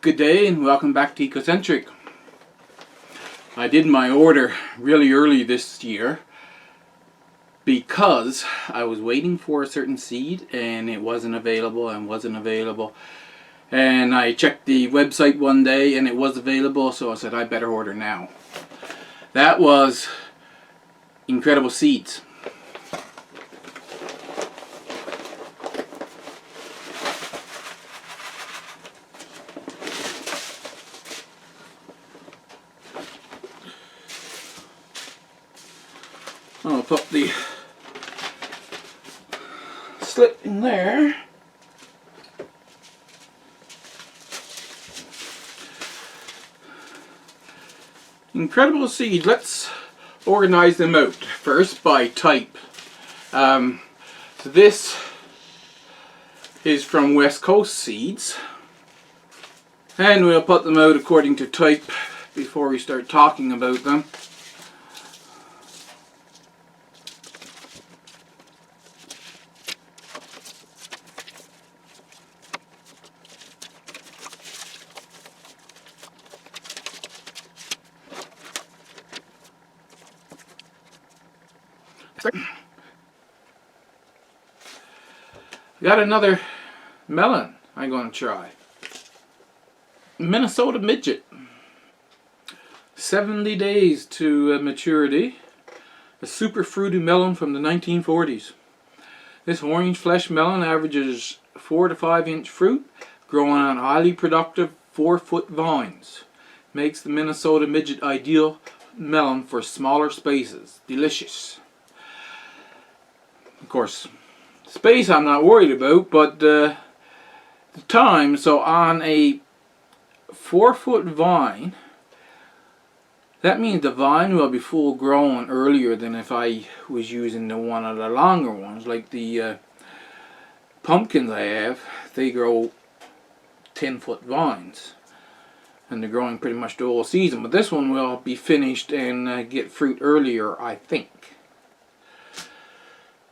Good day and welcome back to Ecocentric. I did my order really early this year because I was waiting for a certain seed and it wasn't available. And I checked the website one day and it was available, so I said I better order now. That was Incredible Seeds. I'll put the slip in there. Incredible Seeds. Let's organize them out first by type. So this is from West Coast Seeds, and we'll put them out according to type before we start talking about them. Got another melon I'm going to try. Minnesota Midget. 70 days to maturity. A super fruity melon from the 1940s. This orange flesh melon averages 4 to 5 inch fruit, growing on highly productive 4-foot vines. Makes the Minnesota Midget ideal melon for smaller spaces. Delicious. Of course, space I'm not worried about, but the time. So on a 4-foot vine, that means the vine will be full grown earlier than if I was using the one of the longer ones, like the pumpkins I have. They grow 10-foot vines and they're growing pretty much the whole season, but this one will be finished and get fruit earlier, I think.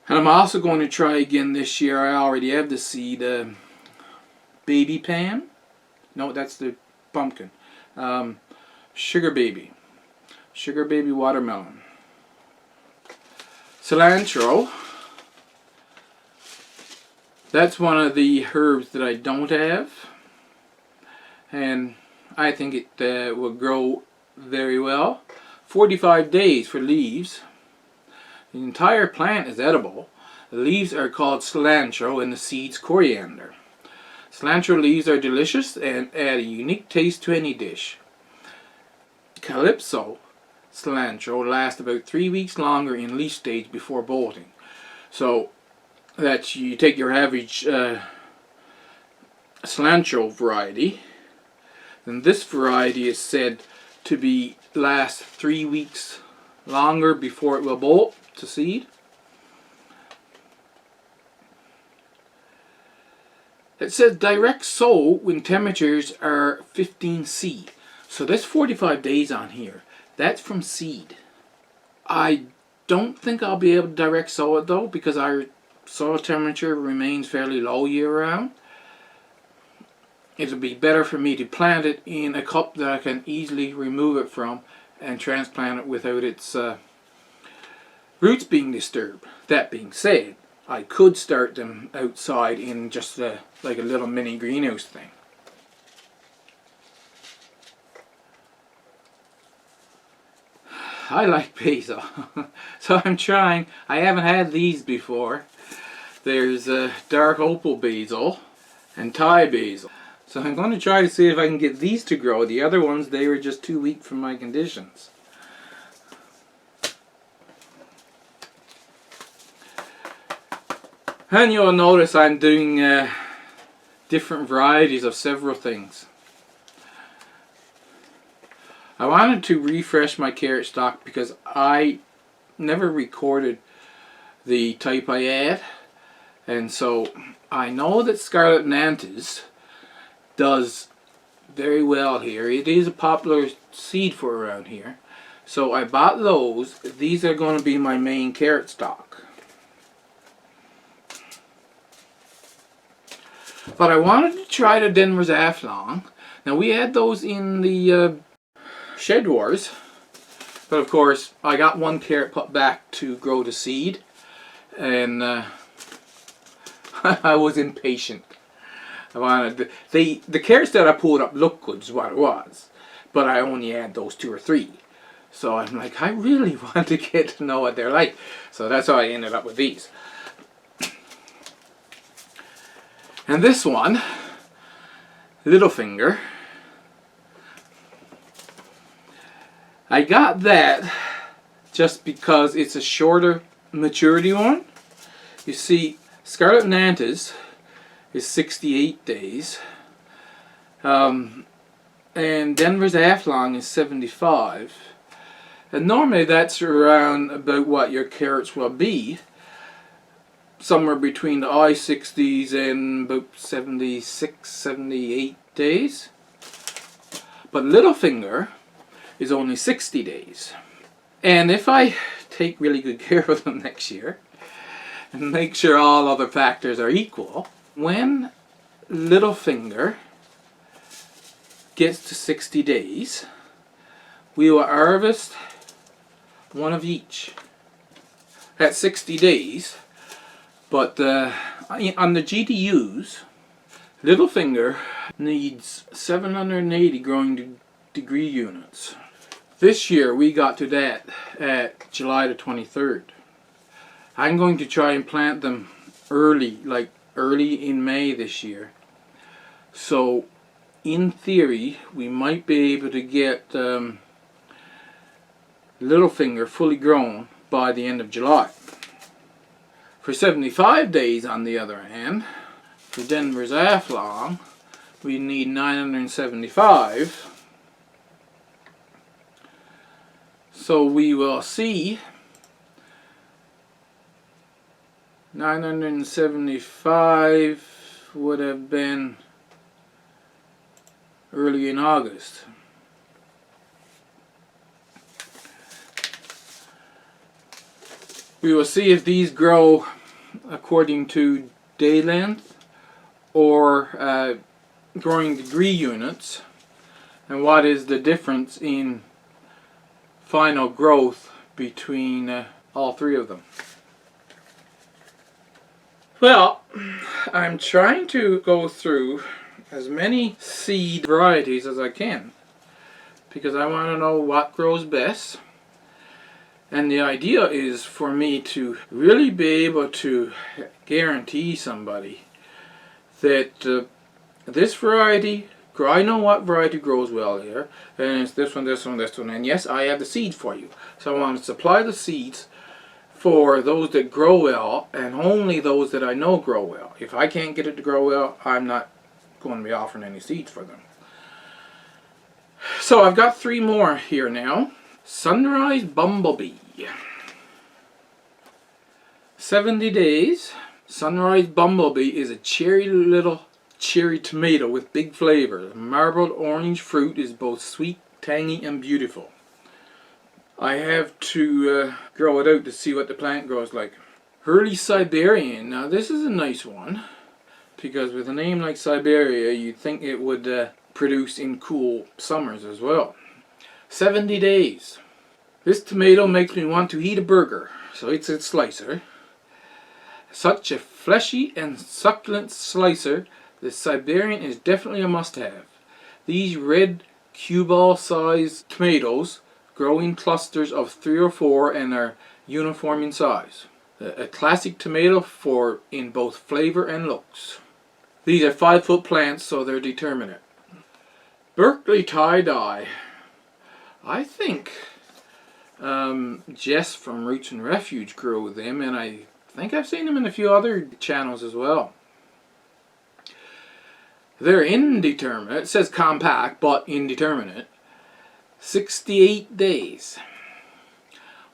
And I'm also going to try again this year. I already have the seed. Baby Pan. No, that's the pumpkin. Sugar Baby. Sugar Baby watermelon. Cilantro. That's one of the herbs that I don't have. And I think it will grow very well. 45 days for leaves. The entire plant is edible. The leaves are called cilantro and the seeds coriander. Cilantro leaves are delicious and add a unique taste to any dish. Calypso cilantro lasts about 3 weeks longer in leaf stage before bolting. So that you take your average cilantro variety, then this variety is said to last 3 weeks longer before it will bolt to seed. It says direct sow when temperatures are 15 C. So this 45 days on here, that's from seed. I don't think I'll be able to direct sow it though, because our soil temperature remains fairly low year round. It'll be better for me to plant it in a cup that I can easily remove it from and transplant it without its roots being disturbed. That being said, I could start them outside in just like a little mini greenhouse thing. I like basil. So I'm trying. I haven't had these before. There's dark opal basil and Thai basil. So I'm going to try to see if I can get these to grow. The other ones, they were just too weak for my conditions. And you'll notice I'm doing different varieties of several things. I wanted to refresh my carrot stock because I never recorded the type I had. And so I know that Scarlet Nantes does very well here. It is a popular seed for around here. So I bought those. These are going to be my main carrot stock. But I wanted to try the Denver's Aflong Now we had those in the Shed Wars, but of course I got one carrot put back to grow the seed, and I was impatient. I wanted the carrots that I pulled up looked good, is what it was, but I only had those 2 or 3. So I'm like, I really want to get to know what they're like. So that's how I ended up with these. And this one, Littlefinger, I got that just because it's a shorter maturity one. You see, Scarlet Nantes is 68 days. And Denver's Aflong is 75. And normally that's around about what your carrots will be. Somewhere between the high 60s and about 76, 78 days. But Littlefinger is only 60 days. And if I take really good care of them next year, and make sure all other factors are equal, when Littlefinger gets to 60 days, we will harvest one of each at 60 days. But on the GDUs, Littlefinger needs 780 growing degree units. This year we got to that at July the 23rd. I'm going to try and plant them early, like early in May this year. So in theory we might be able to get Littlefinger fully grown by the end of July. For 75 days, on the other hand, for Denver's Aflong, we need 975. So we will see 975 would have been early in August. We will see if these grow according to day length or growing degree units, and what is the difference in final growth between all 3 of them. Well, I'm trying to go through as many seed varieties as I can because I want to know what grows best. And the idea is for me to really be able to guarantee somebody that this variety, I know what variety grows well here, and it's this one, this one, this one, and yes, I have the seed for you. So I want to supply the seeds for those that grow well, and only those that I know grow well. If I can't get it to grow well, I'm not going to be offering any seeds for them. So I've got 3 more here now. Sunrise Bumblebee. 70 days. Sunrise Bumblebee is a little cherry tomato with big flavor. The marbled orange fruit is both sweet, tangy, and beautiful. I have to grow it out to see what the plant grows like. Early Siberian. Now this is a nice one because with a name like Siberia, you'd think it would produce in cool summers as well. 70 days. This tomato makes me want to eat a burger, so it's a slicer. Such a fleshy and succulent slicer, the Siberian is definitely a must-have. These red cue ball sized tomatoes grow in clusters of 3 or 4 and are uniform in size. A classic tomato for in both flavor and looks. These are 5-foot plants, so they're determinate. Berkeley tie-dye. I think Jess from Roots and Refuge grew them, and I think I've seen them in a few other channels as well. They're indeterminate. It says compact, but indeterminate. 68 days.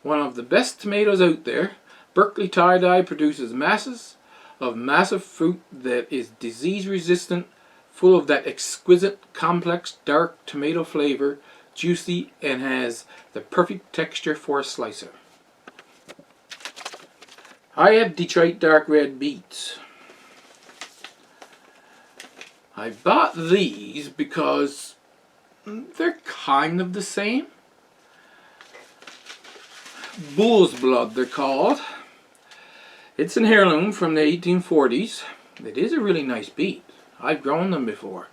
One of the best tomatoes out there. Berkeley tie-dye produces masses of massive fruit that is disease resistant, full of that exquisite, complex, dark tomato flavor, juicy, and has the perfect texture for a slicer. I have Detroit dark red beets. I bought these because they're kind of the same. Bull's blood, they're called. It's an heirloom from the 1840s. It is a really nice beet. I've grown them before.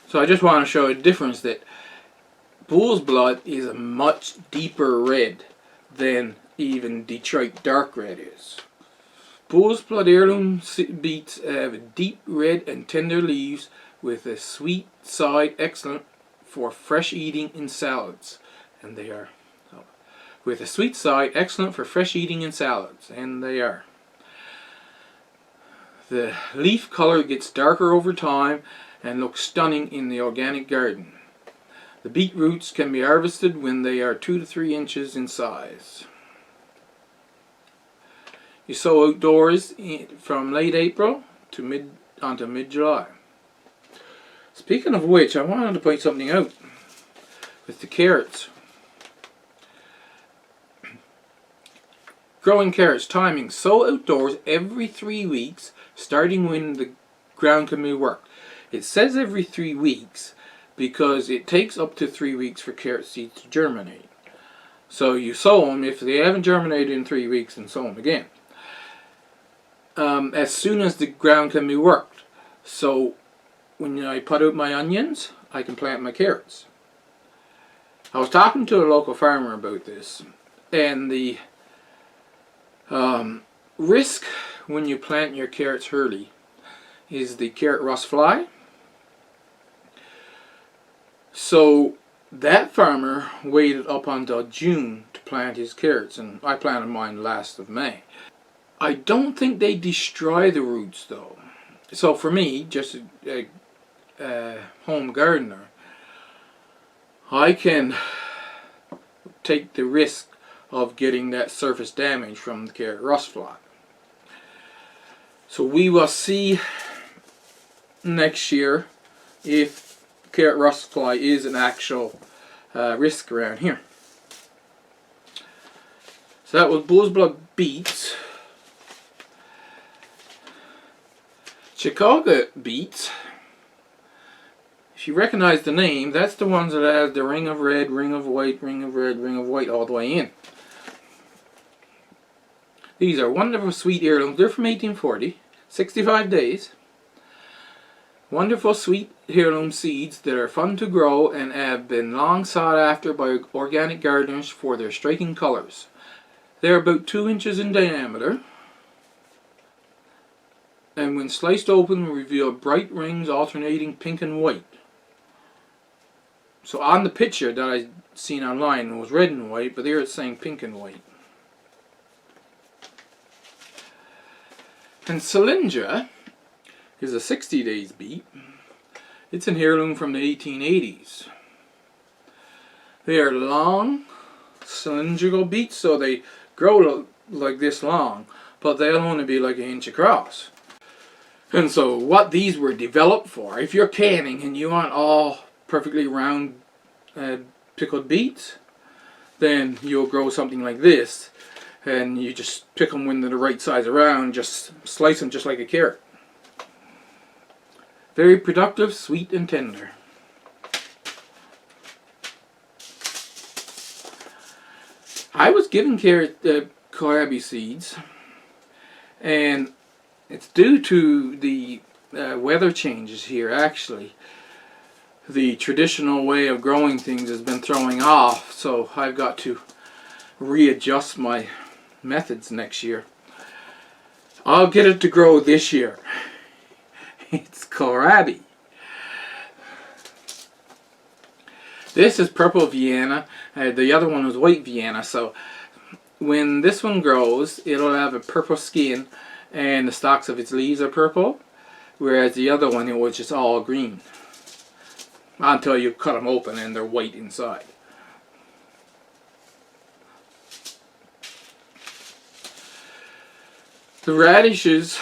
So I just want to show a difference that bull's blood is a much deeper red than even Detroit dark red is. Bull's blood heirloom beets have deep red and tender leaves with a sweet side, excellent for fresh eating in salads. And they are. With a sweet side, excellent for fresh eating in salads. And they are. The leaf color gets darker over time and looks stunning in the organic garden. The beet roots can be harvested when they are 2 to 3 inches in size. You sow outdoors from late April to mid-July. Speaking of which, I wanted to point something out with the carrots. Growing carrots timing. Sow outdoors every 3 weeks, starting when the ground can be worked. It says every 3 weeks because it takes up to 3 weeks for carrot seeds to germinate. So you sow them. If they haven't germinated in 3 weeks, then sow them again. As soon as the ground can be worked. So when I put out my onions, I can plant my carrots. I was talking to a local farmer about this, and the risk when you plant your carrots early is the carrot rust fly. So that farmer waited up until June to plant his carrots, and I planted mine last of May. I don't think they destroy the roots though. So for me, just a home gardener, I can take the risk of getting that surface damage from the carrot rust fly. So we will see next year if carrot rust fly is an actual risk around here. So that was bull's blood beets. Chicago beets, if you recognize the name, that's the ones that have the ring of red, ring of white, ring of red, ring of white all the way in. These are wonderful sweet heirlooms. They're from 1840, 65 days. Wonderful sweet heirloom seeds that are fun to grow and have been long sought after by organic gardeners for their striking colors. They're about 2 inches in diameter, and when sliced open reveal bright rings alternating pink and white. So on the picture that I seen online it was red and white, but there it's saying pink and white. And Cylindria is a 60 days beet. It's an heirloom from the 1880s. They are long cylindrical beets, so they grow like this long, but they'll only be like 1 inch across. And so what these were developed for, if you're canning and you want all perfectly round pickled beets, then you'll grow something like this, and you just pick them when they're the right size around, just slice them just like a carrot. Very productive, sweet and tender. I was given kohlrabi seeds, and it's due to the weather changes here. Actually, the traditional way of growing things has been throwing off, so I've got to readjust my methods next year. I'll get it to grow this year. It's kohlrabi. This is purple Vienna. The other one was white Vienna. So when this one grows, it'll have a purple skin, and the stalks of its leaves are purple, whereas the other one, it was just all green until you cut them open and they're white inside. The radishes,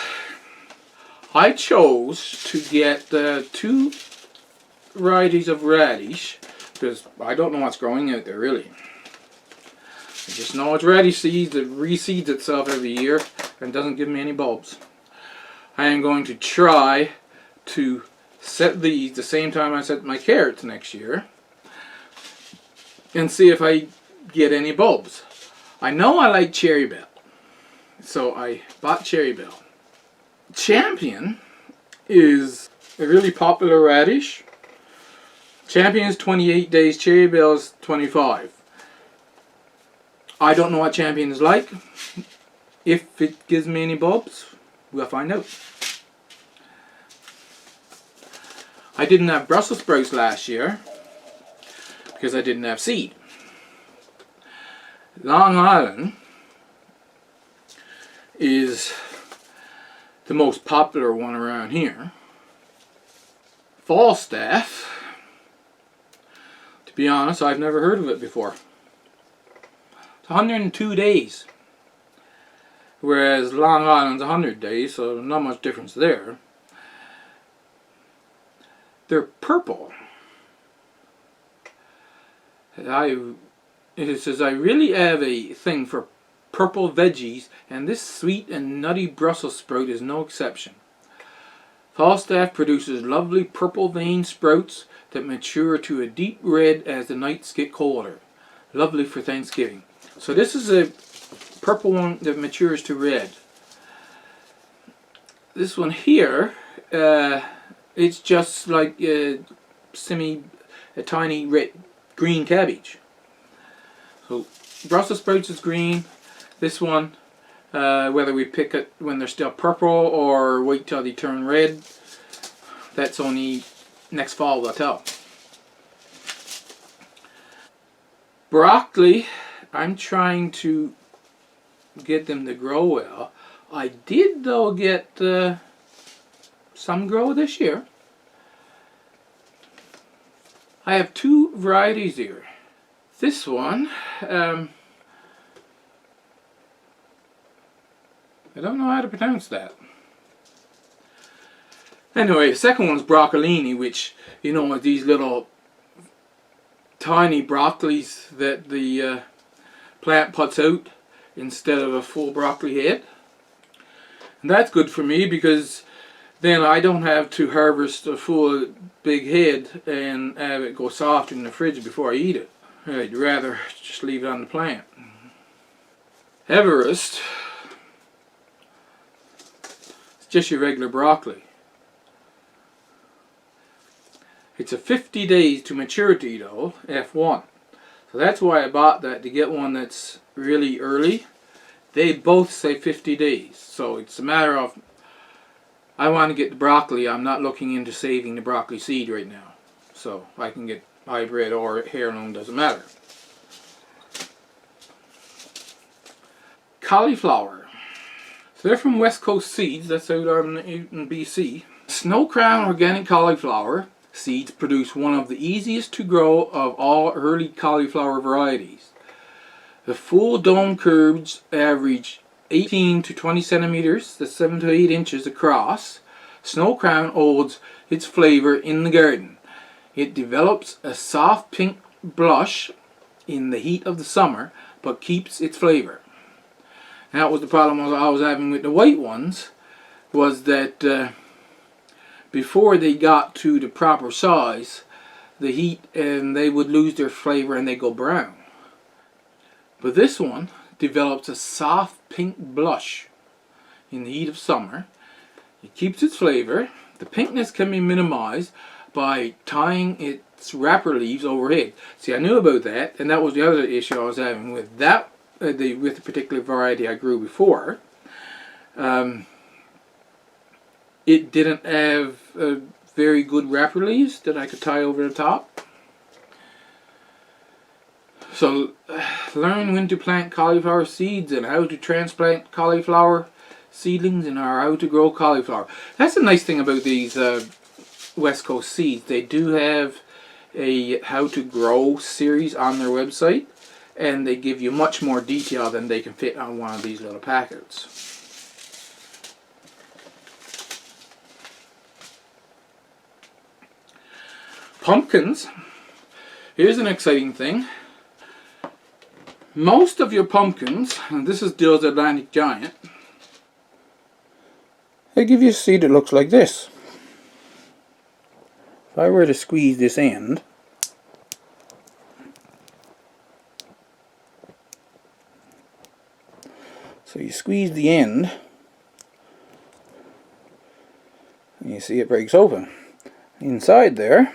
I chose to get 2 varieties of radish because I don't know what's growing out there really. I just know it's radish seeds that reseeds itself every year and doesn't give me any bulbs. I am going to try to set these the same time I set my carrots next year and see if I get any bulbs. I know I like Cherry Bell, so I bought Cherry Bell. Champion is a really popular radish. Champion is 28 days, Cherry Bell is 25. I don't know what Champion is like. If it gives me any bulbs, we'll find out. I didn't have Brussels sprouts last year because I didn't have seed. Long Island is the most popular one around here. Falstaff, to be honest, I've never heard of it before. It's 102 days, whereas Long Island's 100 days, so not much difference there. They're purple. It says I really have a thing for purple veggies, and this sweet and nutty Brussels sprout is no exception. Falstaff produces lovely purple veined sprouts that mature to a deep red as the nights get colder. Lovely for Thanksgiving. So this is a purple one that matures to red. This one here, it's just like a tiny red green cabbage. So Brussels sprouts is green. This one, whether we pick it when they're still purple or wait till they turn red, that's only next fall we'll tell. Broccoli, I'm trying to get them to grow well. I did though get some grow this year. I have two varieties here. This one, I don't know how to pronounce that. Anyway, the second one's Broccolini, which, you know, are these little tiny broccolis that the plant puts out instead of a full broccoli head. And that's good for me because then I don't have to harvest a full big head and have it go soft in the fridge before I eat it. I'd rather just leave it on the plant. Everest, it's just your regular broccoli. It's a 50 days to maturity though, F1. So that's why I bought that, to get one that's really early. They both say 50 days. So it's a matter of, I want to get the broccoli. I'm not looking into saving the broccoli seed right now. So I can get hybrid or heirloom, doesn't matter. Cauliflower. So they're from West Coast Seeds, that's out in BC. Snow Crown Organic Cauliflower seeds produce one of the easiest to grow of all early cauliflower varieties. The full dome curbs average 18 to 20 centimeters, that's 7 to 8 inches across. Snow Crown holds its flavor in the garden. It develops a soft pink blush in the heat of the summer, but keeps its flavor. And that was the problem I was having with the white ones, was that before they got to the proper size, the heat, and they would lose their flavor and they go brown. But this one develops a soft pink blush in the heat of summer. It keeps its flavor. The pinkness can be minimized by tying its wrapper leaves overhead. See, I knew about that, and that was the other issue I was having with that, with the particular variety I grew before. It didn't have very good wrapper leaves that I could tie over the top. So learn when to plant cauliflower seeds and how to transplant cauliflower seedlings and how to grow cauliflower. That's the nice thing about these West Coast Seeds. They do have a how to grow series on their website, and they give you much more detail than they can fit on one of these little packets. Pumpkins. Here's an exciting thing. Most of your pumpkins, and this is Dills Atlantic Giant, they give you a seed that looks like this. If I were to squeeze this end, so you squeeze the end, and you see it breaks open. Inside there,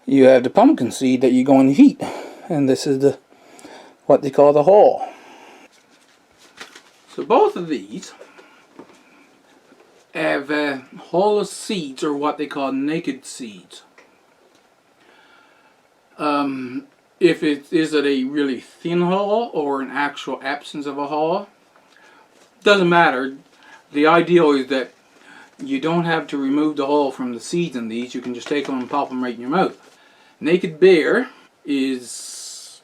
you have the pumpkin seed that you're going to heat, and this is the what they call the hull. So both of these have hull seeds, or what they call naked seeds. If it is it a really thin hull or an actual absence of a hull, doesn't matter. The ideal is that you don't have to remove the hull from the seeds in these. You can just take them and pop them right in your mouth. Naked Bear is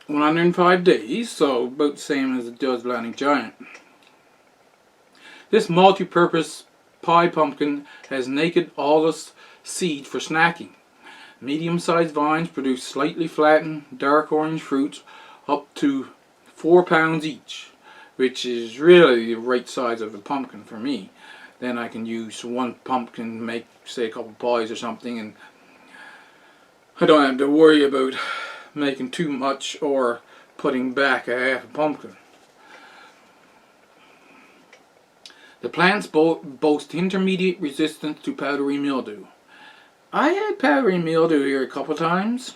105 days, so about the same as the Dills Atlantic Giant. This multi-purpose pie pumpkin has naked hulless seed for snacking. Medium-sized vines produce slightly flattened, dark orange fruits up to 4 pounds each, which is really the right size of a pumpkin for me. Then I can use one pumpkin to make, say, a couple pies or something, and I don't have to worry about making too much or putting back a half a pumpkin. The plants boast intermediate resistance to powdery mildew. I had powdery mildew here a couple times,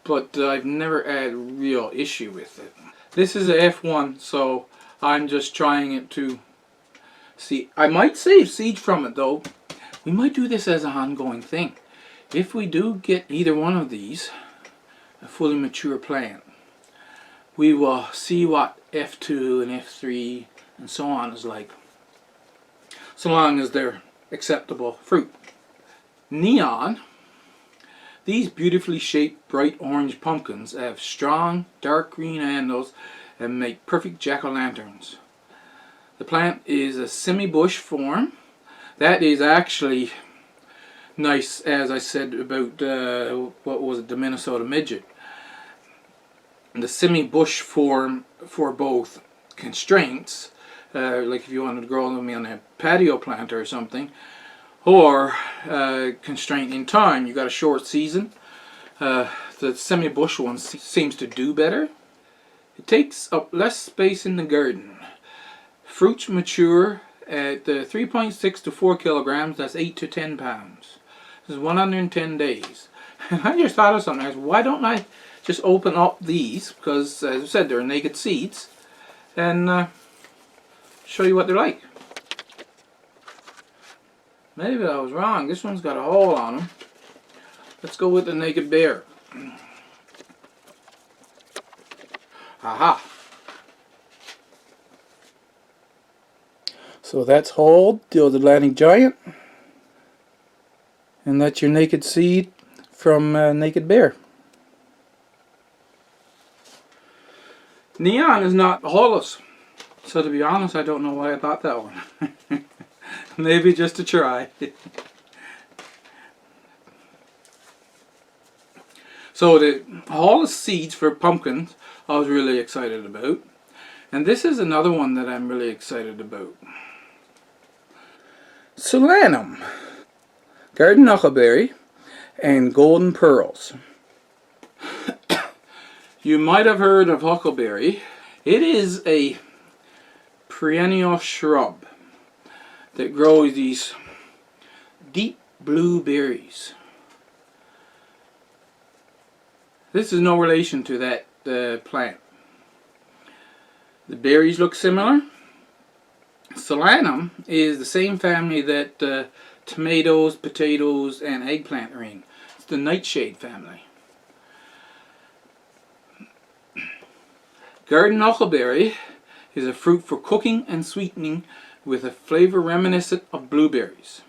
but I've never had a real issue with it. This is a F1, so I'm just trying it to see. I might save seeds from it though. We might do this as an ongoing thing. If we do get either one of these, a fully mature plant, we will see what F2 and F3 and so on is like, so long as they're acceptable fruit. Neon. These beautifully shaped bright orange pumpkins have strong dark green handles and make perfect jack-o'-lanterns. The plant is a semi-bush form. That is actually nice, as I said about what was it, the Minnesota Midget. The semi-bush form for both constraints, like if you wanted to grow them on a patio planter or something, or constraint in time. You got a short season. The semi-bush one seems to do better. It takes up less space in the garden. Fruits mature at 3.6 to 4 kilograms. That's 8 to 10 pounds. This is 110 days. And I just thought of something. I said, why don't I just open up these? Because, as I said, they're naked seeds, and show you what they're like. Maybe I was wrong. This one's got a hole on them. Let's go with the Naked Bear. Aha! So that's Hull, Dills Atlantic Giant. And that's your naked seed from Naked Bear. Neon is not hullless. So to be honest, I don't know why I thought that one. Maybe just to try. So the hull seeds for pumpkins I was really excited about. And this is another one that I'm really excited about. Solanum, garden huckleberry, and golden pearls. You might have heard of huckleberry. It is a perennial shrub that grows these deep blue berries. This is no relation to that plant. The berries look similar. Solanum is the same family that tomatoes, potatoes, and eggplant are in. It's the nightshade family. Garden huckleberry is a fruit for cooking and sweetening with a flavor reminiscent of blueberries.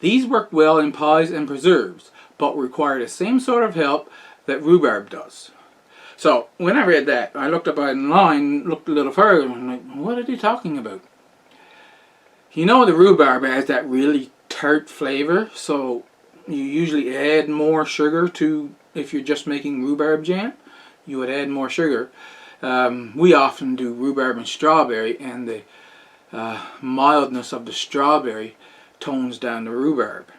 These work well in pies and preserves, but require the same sort of help that rhubarb does. So when I read that, I looked up online, looked a little further, and I'm like, what are they talking about? You know, the rhubarb has that really tart flavor, so you usually add more sugar to if you're just making rhubarb jam. you would add more sugar. We often do rhubarb and strawberry, and the mildness of the strawberry tones down the rhubarb.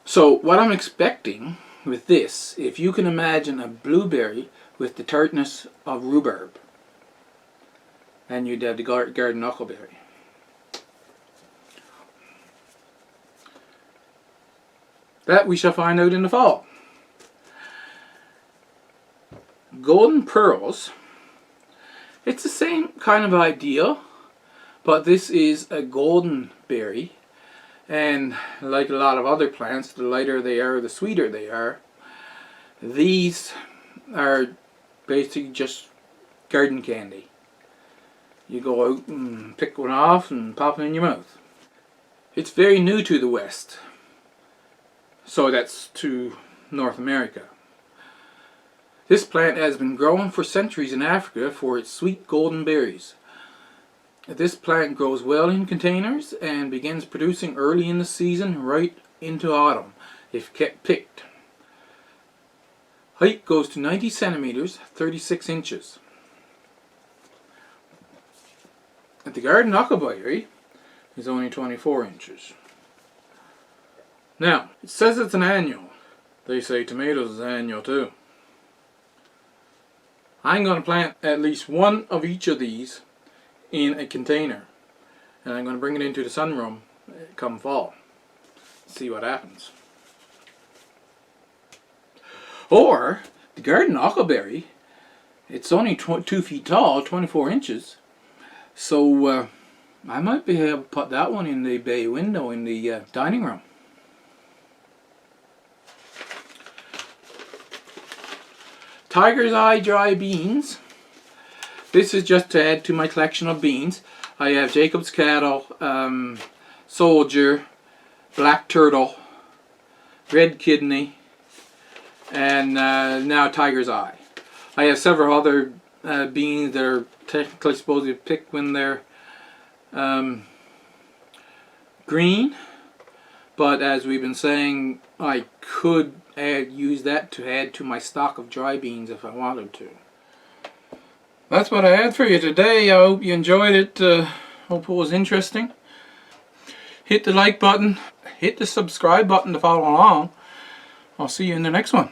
So what I'm expecting with this, if you can imagine a blueberry with the tartness of rhubarb, and you'd have the garden huckleberry. That we shall find out in the fall. Golden pearls. It's the same kind of idea, but this is a golden berry, and like a lot of other plants, the lighter they are, the sweeter they are. These are basically just garden candy. You go out and pick one off and pop it in your mouth. It's very new to the West, so that's to North America. This plant has been grown for centuries in Africa for its sweet golden berries. This plant grows well in containers and begins producing early in the season, right into autumn, if kept picked. Height goes to 90 centimeters, 36 inches. At the garden huckleberry is only 24 inches. Now, it says it's an annual. They say tomatoes is annual too. I'm going to plant at least one of each of these in a container, and I'm going to bring it into the sunroom come fall. See what happens. Or the garden huckleberry, it's only 2 feet tall, 24 inches, so I might be able to put that one in the bay window in the dining room. Tiger's Eye dry beans. This is just to add to my collection of beans. I have Jacob's Cattle, Soldier, Black Turtle, Red Kidney, and now Tiger's Eye. I have several other beans that are technically supposed to be picked when they're green, but as we've been saying, I could use that to add to my stock of dry beans if I wanted to. That's what I had for you today. I hope you enjoyed it. Hope it was interesting. Hit the like button. Hit the subscribe button to follow along. I'll see you in the next one.